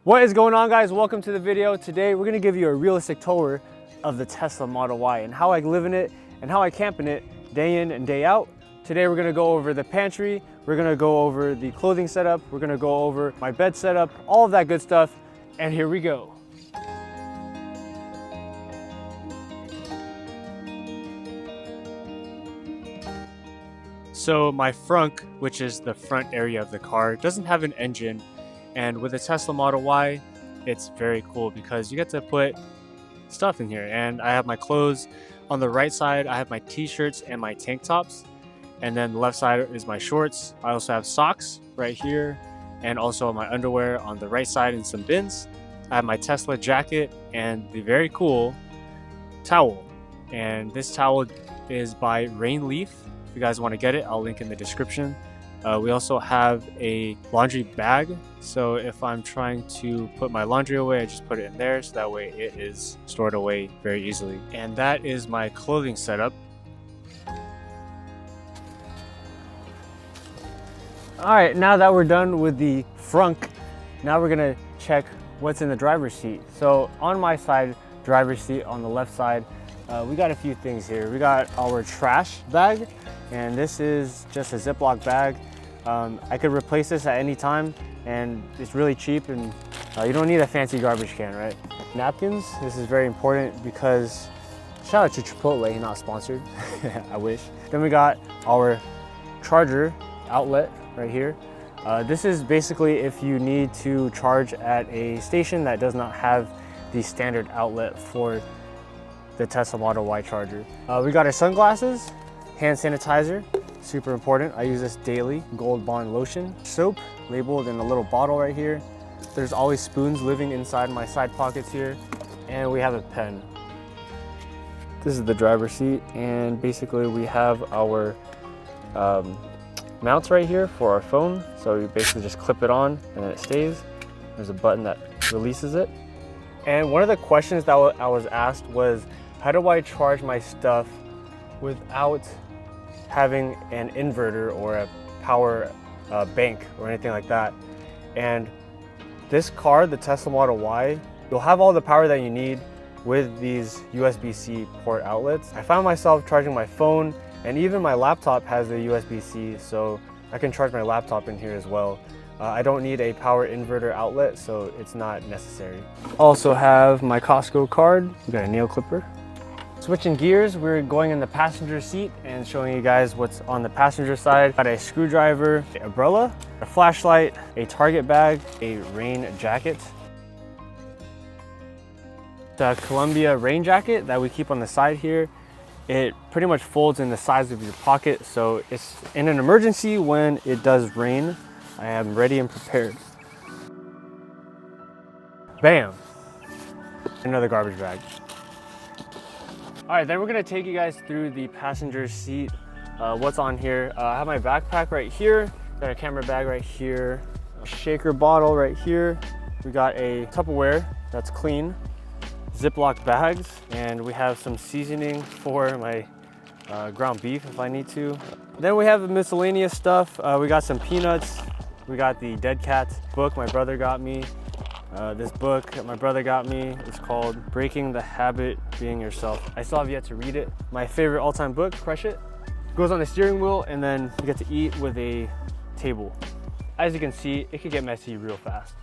What is going on, guys? Welcome to the video. Today we're gonna give you a realistic tour of the Tesla Model Y and how I live in it and how I camp in it day in and day out. Today we're gonna go over the pantry, we're gonna go over the clothing setup, we're gonna go over my bed setup, all of that good stuff, and here we go. So my frunk, which is the front area of the car, doesn't have an engine. And with the Tesla Model Y, it's very cool because you get to put stuff in here. And I have my clothes. On the right side, I have my t-shirts and my tank tops. And then the left side is my shorts. I also have socks right here. And also my underwear on the right side in some bins. I have my Tesla jacket and the very cool towel. And this towel is by Rainleaf. If you guys want to get it, I'll link in the description. We also have a laundry bag, so if I'm trying to put my laundry away, I just put it in there, so that way it is stored away very easily. And that is my clothing setup. Alright, now that we're done with the frunk, now we're gonna check what's in the driver's seat. So on my side, driver's seat, on the left side, we got a few things here. We got our trash bag, and this is just a Ziploc bag. I could replace this at any time, and it's really cheap, and you don't need a fancy garbage can, right? Napkins, this is very important because, shout out to Chipotle, not sponsored, I wish. Then we got our charger outlet right here. This is basically if you need to charge at a station that does not have the standard outlet for the Tesla Model Y charger. We got our sunglasses, hand sanitizer, super important. I use this daily, Gold Bond lotion. Soap, labeled in a little bottle right here. There's always spoons living inside my side pockets here. And we have a pen. This is the driver's seat, and basically we have our mounts right here for our phone. So you basically just clip it on and then it stays. There's a button that releases it. And one of the questions that I was asked was, how do I charge my stuff without having an inverter or a power bank or anything like that? And this car, the Tesla Model Y, you'll have all the power that you need with these USB-C port outlets. I found myself charging my phone, and even my laptop has the USB-C, so I can charge my laptop in here as well. I don't need a power inverter outlet, so it's not necessary. Also have my Costco card. We got a nail clipper. Switching gears, we're going in the passenger seat and showing you guys what's on the passenger side. Got a screwdriver, an umbrella, a flashlight, a Target bag, a rain jacket. The Columbia rain jacket that we keep on the side here, it pretty much folds in the size of your pocket, so it's in an emergency when it does rain. I am ready and prepared. Bam! Another garbage bag. All right, then we're gonna take you guys through the passenger seat. What's on here? I have my backpack right here, got a camera bag right here, a shaker bottle right here. We got a Tupperware that's clean, Ziploc bags, and we have some seasoning for my ground beef if I need to. Then we have the miscellaneous stuff. We got some peanuts. We got the Dead Cat book my brother got me. This book that my brother got me is called Breaking the Habit Being Yourself. I still have yet to read it. My favorite all-time book, Crush It. Goes on the steering wheel, and then you get to eat with a table. As you can see, it can get messy real fast.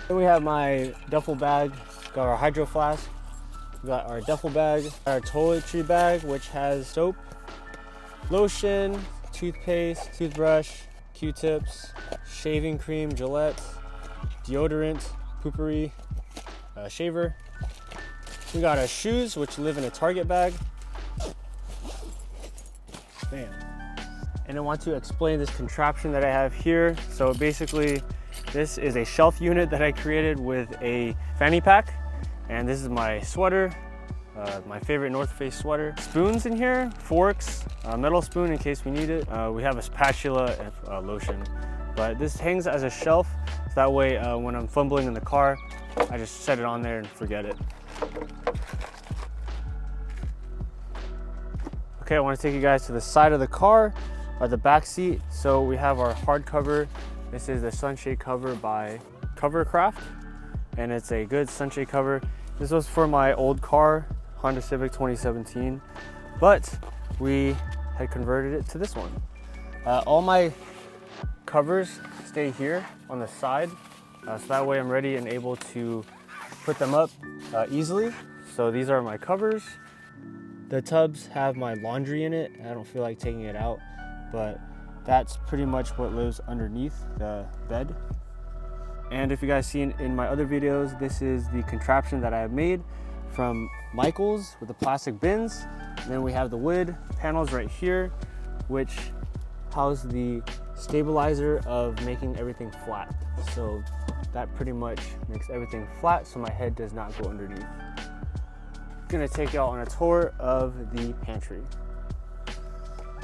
Then we have my duffel bag, got our hydro flask, we got our duffel bag, our toiletry bag, which has soap, lotion, toothpaste, toothbrush, Q-tips, shaving cream, Gillette, deodorant, poopery, shaver. We got our shoes, which live in a Target bag. Bam. And I want to explain this contraption that I have here. So basically, this is a shelf unit that I created with a fanny pack. And this is my sweater, my favorite North Face sweater. Spoons in here, forks, a metal spoon in case we need it. We have a spatula and lotion. But this hangs as a shelf, so that way when I'm fumbling in the car, I just set it on there and forget it. Okay, I want to take you guys to the side of the car, or the back seat. So we have our hard cover. This is the sunshade cover by Covercraft. and it's a good sunshade cover. This was for my old car, Honda Civic 2017, but we had converted it to this one. All my covers stay here on the side, so that way I'm ready and able to put them up easily. So these are my covers. The tubs have my laundry in it. I don't feel like taking it out, but that's pretty much what lives underneath the bed. And if you guys seen in my other videos, this is the contraption that I have made from Michaels with the plastic bins. And then we have the wood panels right here, which house the stabilizer of making everything flat. So that pretty much makes everything flat so my head does not go underneath. I'm gonna take y'all on a tour of the pantry.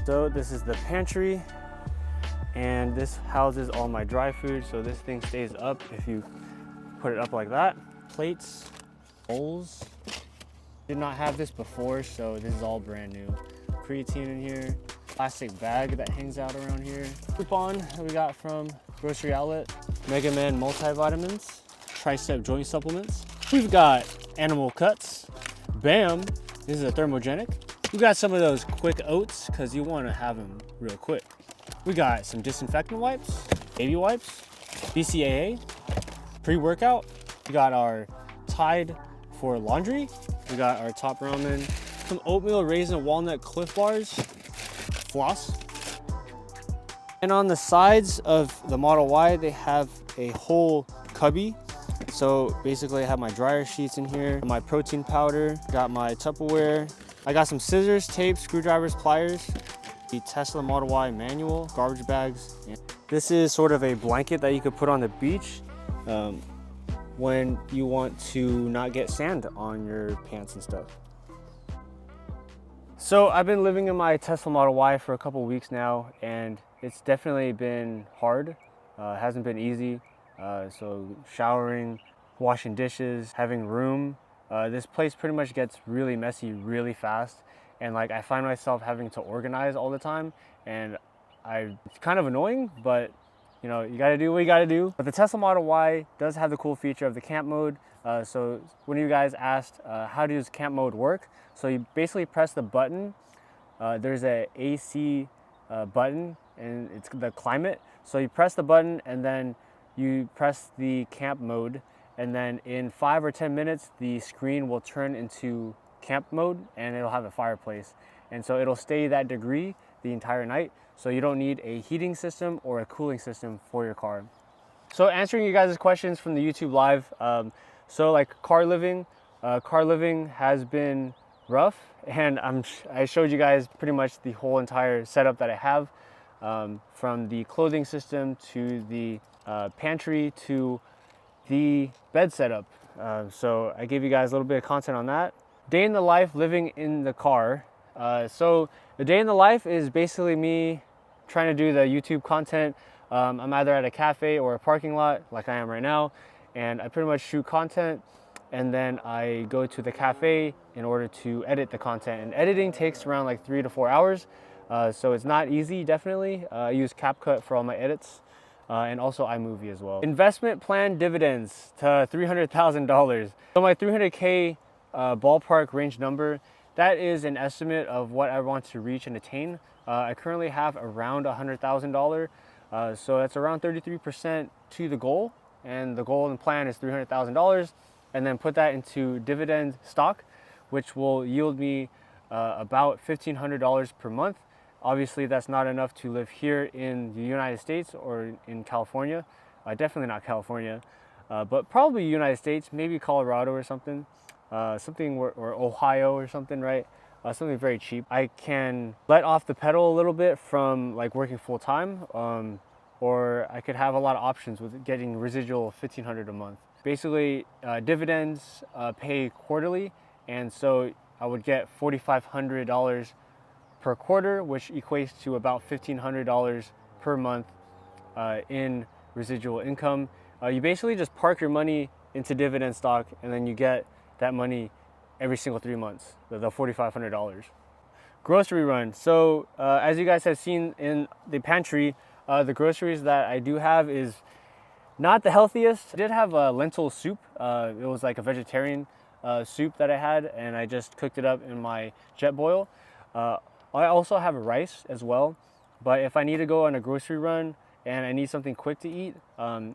So this is the pantry, and this houses all my dry food. So this thing stays up if you put it up like that. Plates, bowls. Did not have this before, so this is all brand new. Creatine in here. Plastic bag that hangs out around here. Coupon that we got from Grocery Outlet. Mega Man multivitamins. Tricep joint supplements. We've got animal cuts. Bam, this is a thermogenic. We got some of those quick oats because you want to have them real quick. We got some disinfectant wipes, baby wipes, BCAA, pre-workout. We got our Tide for laundry. We got our Top Ramen, some oatmeal raisin walnut Cliff Bars, floss. And on the sides of the Model Y, they have a whole cubby. So basically I have my dryer sheets in here, my protein powder, got my Tupperware. I got some scissors, tape, screwdrivers, pliers, the Tesla Model Y manual, garbage bags. This is sort of a blanket that you could put on the beach when you want to not get sand on your pants and stuff. So I've been living in my Tesla Model Y for a couple weeks now, and it's definitely been hard. It hasn't been easy. So showering, washing dishes, having room. This place pretty much gets really messy really fast. And like I find myself having to organize all the time, and it's kind of annoying, but you know, you gotta do what you gotta do. But the Tesla Model Y does have the cool feature of the camp mode. So one of you guys asked, how does camp mode work? So you basically press the button. There's a AC button, and it's the climate. So you press the button and then you press the camp mode, and then in 5 or 10 minutes, the screen will turn into camp mode and it'll have a fireplace. And so it'll stay that degree the entire night. So you don't need a heating system or a cooling system for your car. So answering you guys' questions from the YouTube live. So like car living has been rough, and I showed you guys pretty much the whole entire setup that I have, from the clothing system to the pantry to the bed setup. So I gave you guys a little bit of content on that. Day in the life living in the car. So the day in the life is basically me trying to do the YouTube content. I'm either at a cafe or a parking lot like I am right now, and I pretty much shoot content, and then I go to the cafe in order to edit the content. And editing takes around like 3 to 4 hours. So it's not easy, definitely. I use CapCut for all my edits, and also iMovie as well. Investment plan dividends to $300,000. So my 300K ballpark range number, that is an estimate of what I want to reach and attain. I currently have around $100,000. So that's around 33% to the goal. And the goal and plan is $300,000. And then put that into dividend stock, which will yield me about $1,500 per month. Obviously, that's not enough to live here in the United States or in California. Definitely not California, but probably United States, maybe Colorado or something, or Ohio or something, right? Something very cheap. I can let off the pedal a little bit from like working full time, or I could have a lot of options with getting residual $1,500 a month. Basically, dividends pay quarterly, and so I would get $4,500 per quarter, which equates to about $1,500 per month in residual income. You basically just park your money into dividend stock, and then you get that money every single 3 months, the $4,500. Grocery run. So as you guys have seen in the pantry, the groceries that I do have is Not the healthiest. I did have a lentil soup. It was like a vegetarian soup that I had, and I just cooked it up in my jet boil. I also have rice as well, but if I need to go on a grocery run and I need something quick to eat,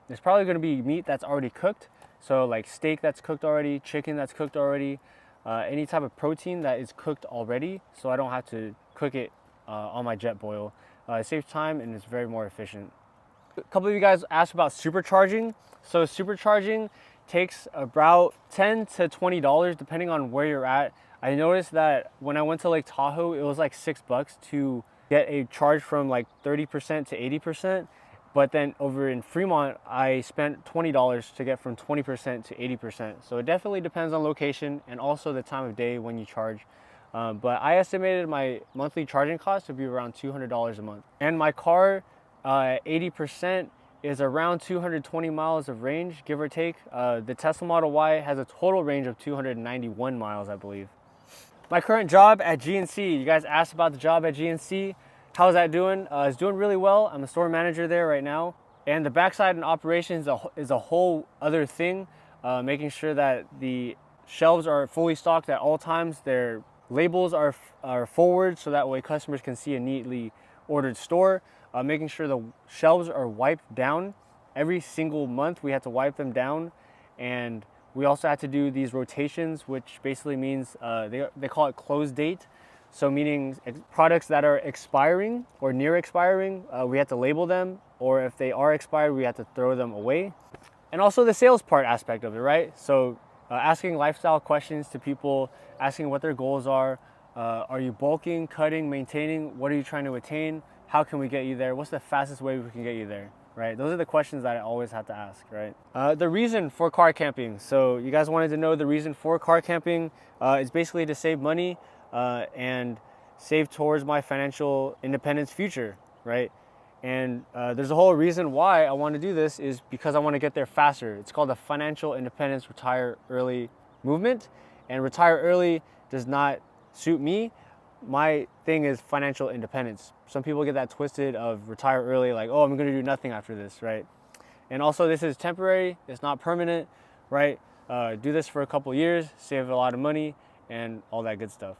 it's probably going to be meat that's already cooked. So like steak that's cooked already, chicken that's cooked already, any type of protein that is cooked already, so I don't have to cook it on my jet boil. It saves time and it's very more efficient. A couple of you guys asked about supercharging. So supercharging takes about $10 to $20 depending on where you're at. I noticed that when I went to Lake Tahoe, it was like $6 to get a charge from like 30% to 80%. But then over in Fremont, I spent $20 to get from 20% to 80%. So it definitely depends on location and also the time of day when you charge. But I estimated my monthly charging cost to be around $200 a month. And my car, 80% is around 220 miles of range, give or take. The Tesla Model Y has a total range of 291 miles, I believe. My current job at GNC, you guys asked about the job at GNC. How's that doing? It's doing really well. I'm a store manager there right now. And the backside and operations is a whole other thing, making sure that the shelves are fully stocked at all times. Their labels are forward so that way customers can see a neatly ordered store. Making sure the shelves are wiped down every single month. We have to wipe them down, and we also have to do these rotations, which basically means they call it close date. So meaning products that are expiring or near expiring, we have to label them, or if they are expired, we have to throw them away. And also the sales part aspect of it, right? So asking lifestyle questions to people, asking what their goals are you bulking, cutting, maintaining? What are you trying to attain? How can we get you there? What's the fastest way we can get you there, right? Those are the questions that I always have to ask, right? The reason for car camping. So you guys wanted to know the reason for car camping is basically to save money and save towards my financial independence future, right? And there's a whole reason why I want to do this is because I want to get there faster. It's called the Financial Independence Retire Early movement, and retire early does not suit me. My thing is financial independence. Some people get that twisted of retire early, like, oh, I'm going to do nothing after this, right? And also this is temporary, it's not permanent, right? Do this for a couple years, save a lot of money and all that good stuff.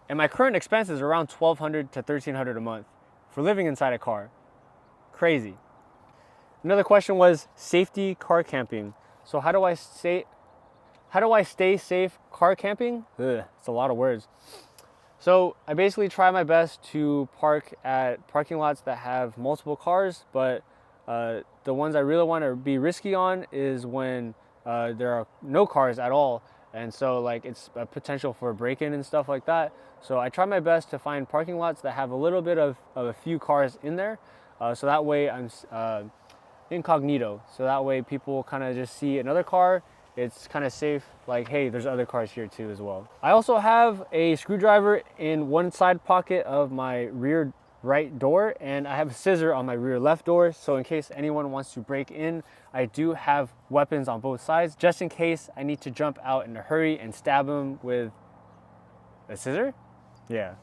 And my current expense is around $1,200 to $1,300 a month for living inside a car. Crazy. Another question was safety car camping. So how do I stay safe car camping? It's a lot of words. So I basically try my best to park at parking lots that have multiple cars, but the ones I really want to be risky on is when there are no cars at all. And so like it's a potential for a break-in and stuff like that. So I try my best to find parking lots that have a little bit of a few cars in there. So that way I'm incognito. So that way people kind of just see another car. It's kind of safe, like, hey, there's other cars here too as well. I also have a screwdriver in one side pocket of my rear right door, and I have a scissor on my rear left door. So in case anyone wants to break in, I do have weapons on both sides, just in case I need to jump out in a hurry and stab them with a scissor. Yeah.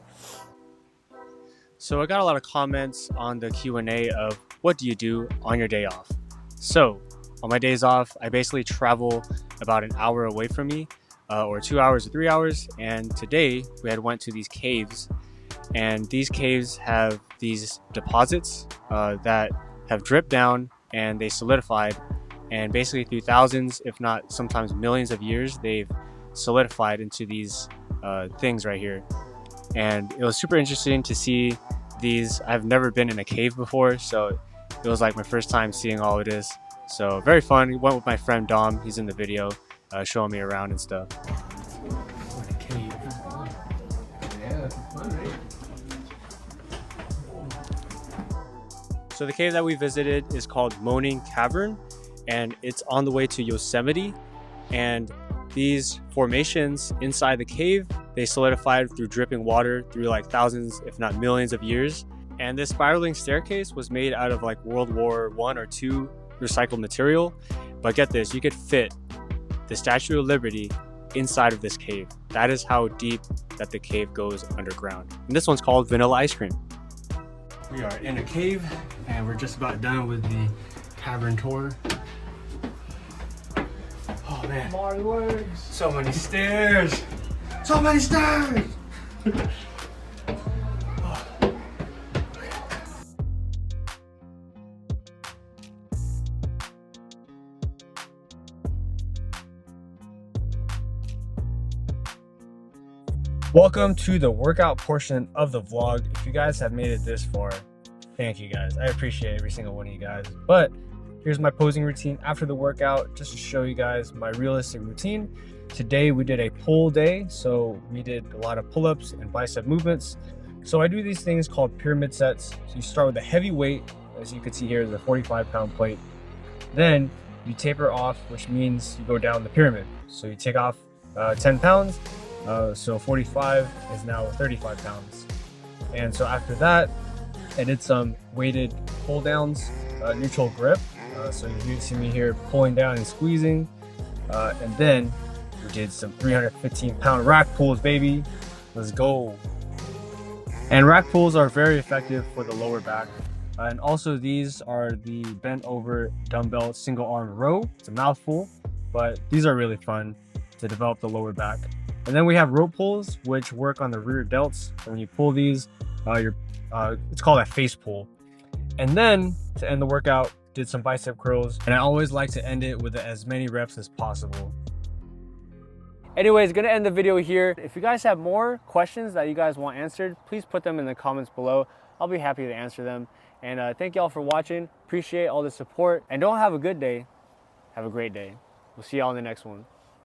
So I got a lot of comments on the Q&A of what do you do on your day off? So on my days off, I basically travel about an hour away from me, or 2 hours or 3 hours. And today we had went to these caves, and these caves have these deposits that have dripped down and they solidified. And basically through thousands, if not sometimes millions of years, they've solidified into these things right here. And it was super interesting to see these. I've never been in a cave before, so it was like my first time seeing all of this. So very fun. Went with my friend Dom. He's in the video, showing me around and stuff. What a cave. Yeah, fun, right? So the cave that we visited is called Moaning Cavern, and it's on the way to Yosemite. And these formations inside the cave, they solidified through dripping water through like thousands, if not millions of years. And this spiraling staircase was made out of like World War I or II recycled material. But get this, you could fit the Statue of Liberty inside of this cave. That is how deep that the cave goes underground. And this one's called Vanilla Ice Cream. We are in a cave and we're just about done with the cavern tour. man. More legs. So many stairs. So many stairs. Welcome to the workout portion of the vlog. If you guys have made it this far, thank you guys. I appreciate every single one of you guys. But here's my posing routine after the workout, just to show you guys my realistic routine. Today we did a pull day, so we did a lot of pull-ups and bicep movements. So I do these things called pyramid sets. So you start with a heavy weight, as you can see here is a 45-pound plate. Then you taper off, which means you go down the pyramid. So you take off 10 pounds. So 45 is now 35 pounds. And so after that, I did some weighted pull downs, neutral grip. So you see me here pulling down and squeezing. And then we did some 315-pound rack pulls, baby. Let's go. And rack pulls are very effective for the lower back. And also these are the bent over dumbbell single arm row. It's a mouthful, but these are really fun to develop the lower back. And then we have rope pulls, which work on the rear delts. And when you pull these, it's called a face pull. And then to end the workout, did some bicep curls. And I always like to end it with as many reps as possible. Anyways, gonna end the video here. If you guys have more questions that you guys want answered, please put them in the comments below. I'll be happy to answer them. And thank y'all for watching. Appreciate all the support. And don't have a good day, have a great day. We'll see y'all in the next one.